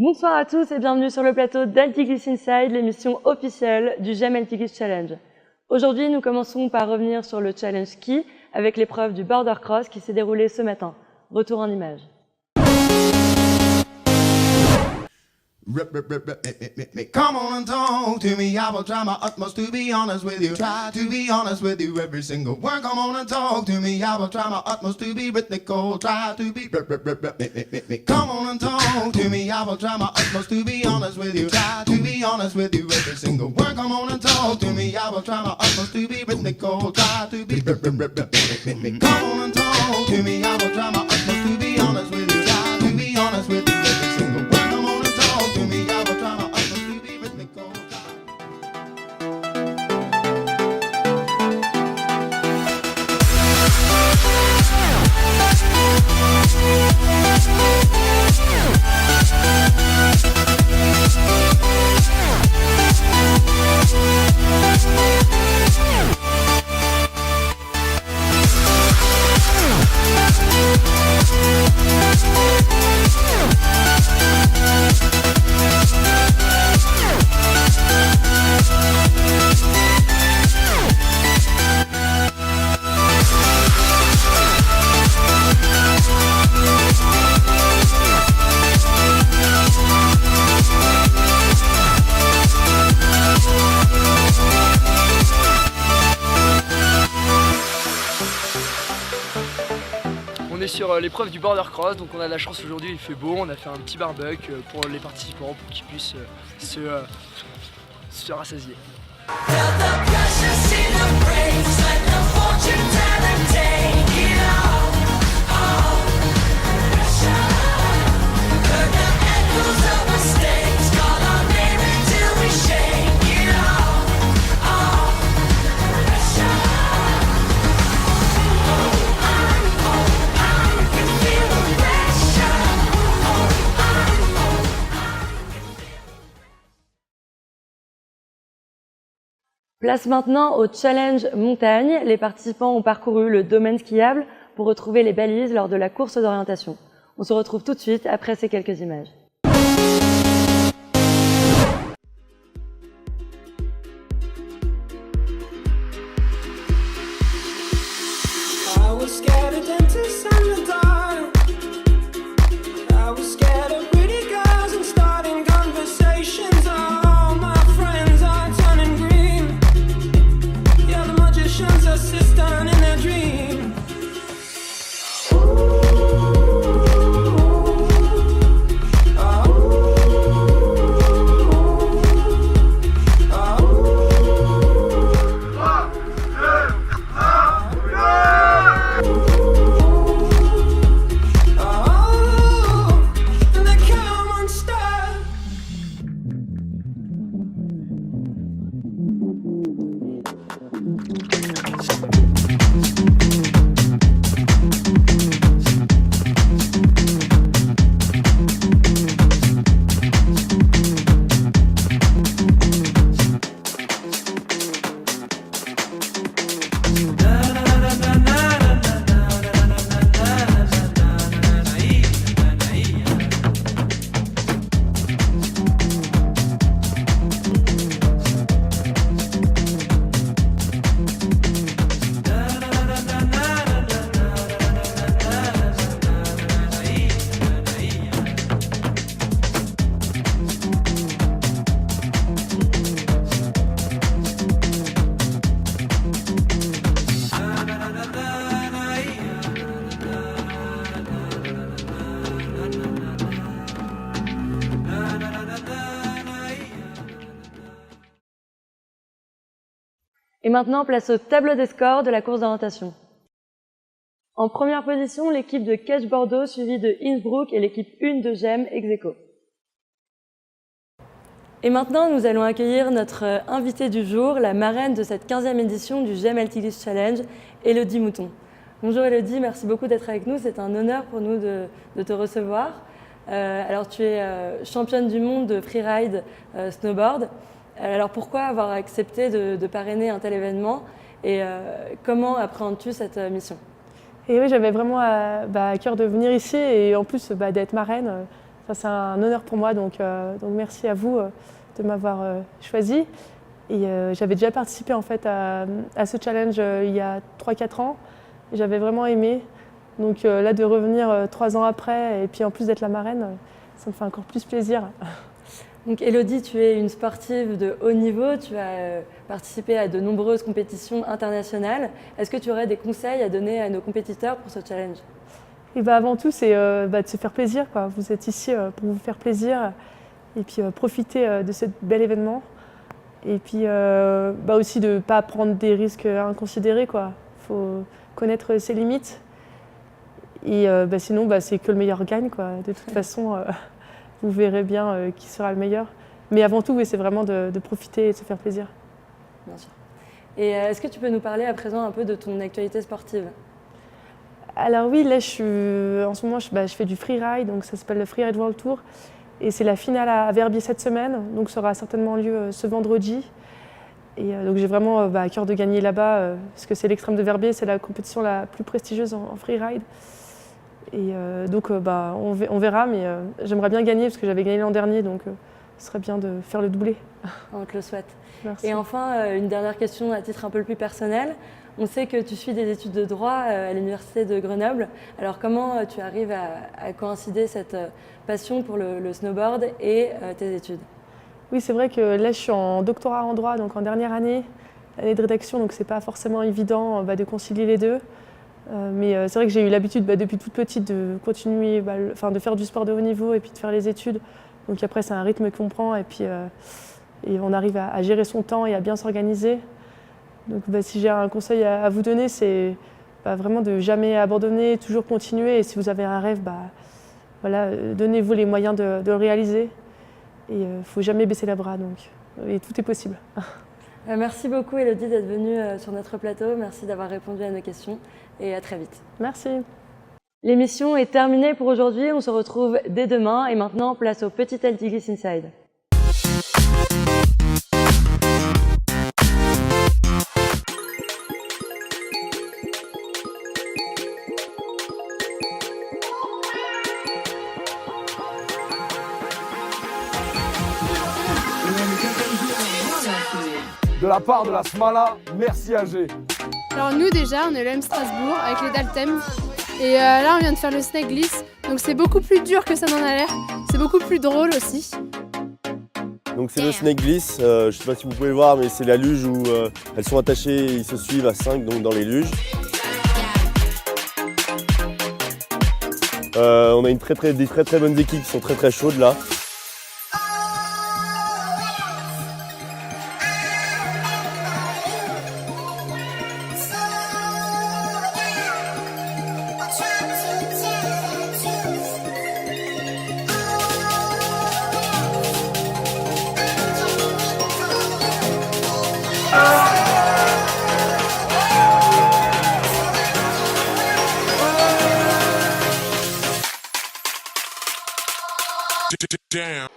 Bonsoir à tous et bienvenue sur le plateau d'Altiglisse Inside, l'émission officielle du GEM Altiglisse Challenge. Aujourd'hui, nous commençons par revenir sur le challenge ski avec l'épreuve du border cross qui s'est déroulée ce matin. Retour en images. Come on and talk to me, I will try my utmost to be honest with you. Try to be honest with you every single word. Come on and talk to me, I will try my utmost to be rhythmical. Try to be. Come on and talk to me, I will try my utmost to be honest with you. Try to be honest with you every single word. Come on and talk to me, I will try my utmost to be rhythmical. Try to be. Come on and talk to me, I will try my utmost to be honest with you. Try to be honest with you every single word. Come on and talk to me, I will try my utmost to be rhythmical. On est sur l'épreuve du border cross, donc on a de la chance aujourd'hui, il fait beau, on a fait un petit barbecue pour les participants pour qu'ils puissent se rassasier. Place maintenant au challenge montagne. Les participants ont parcouru le domaine skiable pour retrouver les balises lors de la course d'orientation. On se retrouve tout de suite après ces quelques images. I was scared of dentists and the dark. I was scared of pretty girls and starting conversations. All my friends are turning green. Yeah, the magician's assistant in their dream. And they come unstuck. Et maintenant, place au tableau des scores de la course d'orientation. En première position, l'équipe de Ketch Bordeaux, suivie de Innsbruck et l'équipe 1 de GEM ex-aequo. Et maintenant, nous allons accueillir notre invitée du jour, la marraine de cette 15e édition du GEM Altiglisse Challenge, Élodie Mouton. Bonjour Élodie, merci beaucoup d'être avec nous. C'est un honneur pour nous de te recevoir. Alors, tu es championne du monde de freeride snowboard. Alors pourquoi avoir accepté de parrainer un tel événement et comment appréhendes-tu cette mission? Et oui, j'avais vraiment à cœur de venir ici et en plus d'être marraine. Enfin, c'est un honneur pour moi, donc merci à vous de m'avoir choisi. Et j'avais déjà participé en fait à ce challenge il y a 3-4 ans. J'avais vraiment aimé. Donc là, de revenir 3 ans après et puis en plus d'être la marraine, ça me fait encore plus plaisir. Donc Élodie, tu es une sportive de haut niveau, tu as participé à de nombreuses compétitions internationales. Est-ce que tu aurais des conseils à donner à nos compétiteurs pour ce challenge? Et avant tout, c'est de se faire plaisir, quoi. Vous êtes ici pour vous faire plaisir et puis profiter de ce bel événement. Et puis aussi de ne pas prendre des risques inconsidérés, quoi. Faut connaître ses limites. Et sinon, c'est que le meilleur gagne, quoi. De toute façon, vous verrez bien qui sera le meilleur. Mais avant tout, oui, c'est vraiment de profiter et de se faire plaisir. Bien sûr. Et est-ce que tu peux nous parler à présent un peu de ton actualité sportive? Alors oui, là, en ce moment, je fais du freeride, donc ça s'appelle le Freeride World Tour. Et c'est la finale à Verbier cette semaine, donc ça aura certainement lieu ce vendredi. Et donc j'ai vraiment à cœur de gagner là-bas, parce que c'est l'Extrême de Verbier, c'est la compétition la plus prestigieuse en freeride. Et donc on verra, mais j'aimerais bien gagner, parce que j'avais gagné l'an dernier, donc ce serait bien de faire le doublé. On te le souhaite. Merci. Et enfin, une dernière question à titre un peu plus personnel. On sait que tu suis des études de droit à l'Université de Grenoble. Alors comment tu arrives à coïncider cette passion pour le snowboard et tes études? Oui, c'est vrai que là, je suis en doctorat en droit, donc en dernière année de rédaction, donc c'est pas forcément évident de concilier les deux. Mais c'est vrai que j'ai eu l'habitude depuis toute petite de continuer, de faire du sport de haut niveau et puis de faire les études. Donc après, c'est un rythme qu'on prend et puis et on arrive à gérer son temps et à bien s'organiser. Donc si j'ai un conseil à vous donner, c'est vraiment de jamais abandonner, toujours continuer. Et si vous avez un rêve, donnez-vous les moyens de le réaliser. Et il ne faut jamais baisser les bras, et tout est possible. Merci beaucoup Élodie d'être venue sur notre plateau. Merci d'avoir répondu à nos questions et à très vite. Merci. L'émission est terminée pour aujourd'hui. On se retrouve dès demain. Et maintenant, place au petit Altiglisse Inside. De la part de la Smala, merci AG. Alors nous déjà, on est l'EM Strasbourg avec les Daltem. Et là, on vient de faire le snake glisse. Donc c'est beaucoup plus dur que ça n'en a l'air. C'est beaucoup plus drôle aussi. Donc c'est le snake glisse. Je ne sais pas si vous pouvez voir, mais c'est la luge où elles sont attachées et ils se suivent à 5 donc dans les luges. On a des très bonnes équipes qui sont très chaudes là. Damn.